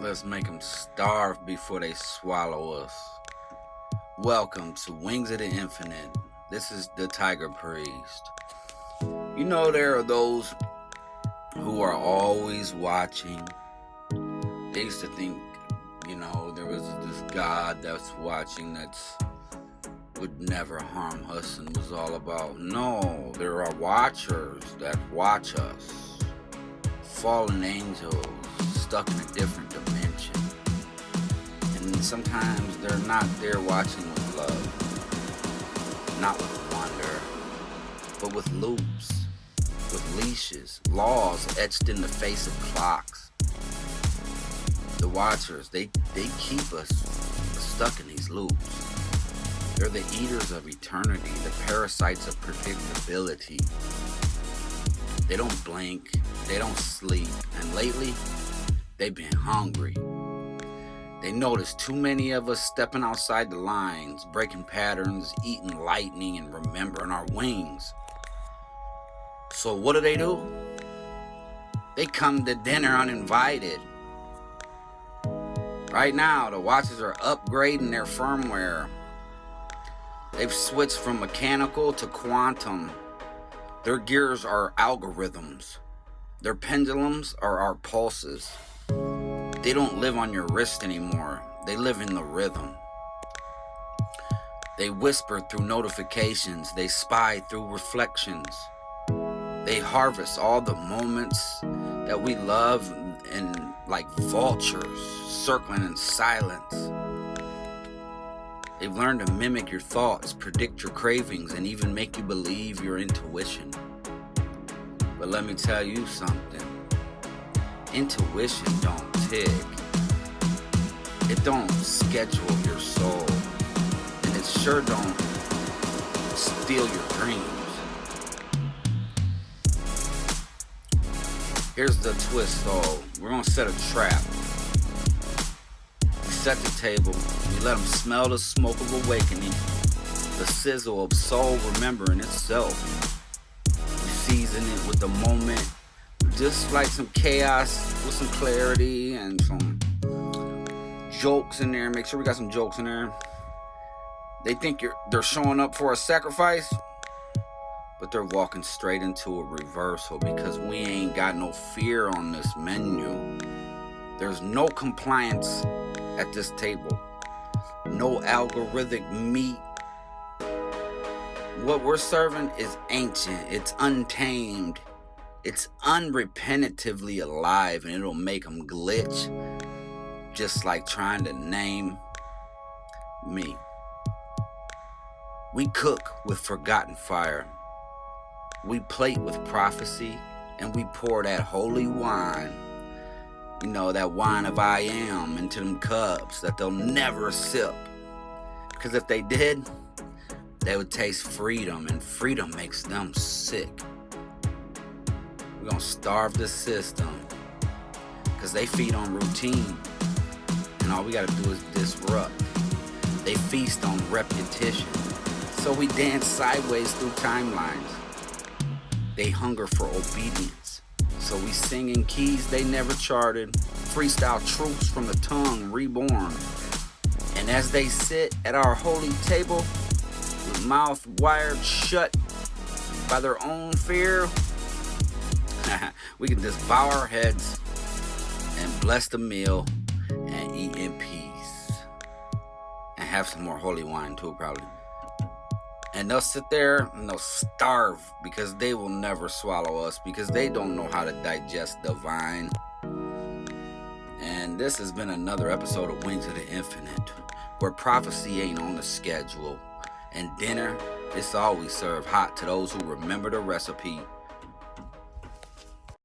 Let's make them starve before they swallow us. Welcome to Wings of the Infinite. This is the Tiger Priest. You know, there are those who are always watching. They used to think, there was this God that's watching that's would never harm us and was all about. No, there are watchers that watch us. Fallen angels stuck in a different dimension. And sometimes they're not there watching with love, not with wonder, but with loops, with leashes, laws etched in the face of clocks. The watchers, they keep us stuck in these loops. They're the eaters of eternity, the parasites of predictability. They don't blink, they don't sleep, and lately, they've been hungry. They notice too many of us stepping outside the lines, breaking patterns, eating lightning, and remembering our wings. So what do? They come to dinner uninvited. Right now, the watchers are upgrading their firmware. They've switched from mechanical to quantum. Their gears are algorithms. Their pendulums are our pulses. They don't live on your wrist anymore. They live in the rhythm. They whisper through notifications. They spy through reflections. They harvest all the moments that we love and like vultures circling in silence. They've learned to mimic your thoughts, predict your cravings, and even make you believe your intuition. But let me tell you something. Intuition don't tick. It don't schedule your soul. And it sure don't steal your dreams. Here's the twist though. We're gonna set a trap. We set the table. We let them smell the smoke of awakening. The sizzle of soul remembering itself. We season it with the moment. Just like some chaos with some clarity and some jokes in there. Make sure we got some jokes in there. They think they're showing up for a sacrifice, but they're walking straight into a reversal because we ain't got no fear on this menu. There's no compliance at this table. No algorithmic meat. What we're serving is ancient. It's untamed. It's unrepetitively alive, and it'll make them glitch, just like trying to name me. We cook with forgotten fire. We plate with prophecy, and we pour that holy wine, that wine of I am, into them cups that they'll never sip. Because if they did, they would taste freedom, and freedom makes them sick. We're gonna starve the system because they feed on routine, and all we gotta do is disrupt. They feast on repetition, so we dance sideways through timelines. They hunger for obedience, so we sing in keys they never charted, freestyle truths from the tongue reborn. And as they sit at our holy table with mouth wired shut by their own fear, we can just bow our heads and bless the meal and eat in peace. And have some more holy wine too, probably. And they'll sit there and they'll starve because they will never swallow us because they don't know how to digest the vine. And this has been another episode of Wings of the Infinite, where prophecy ain't on the schedule. And dinner, it's always served hot to those who remember the recipe.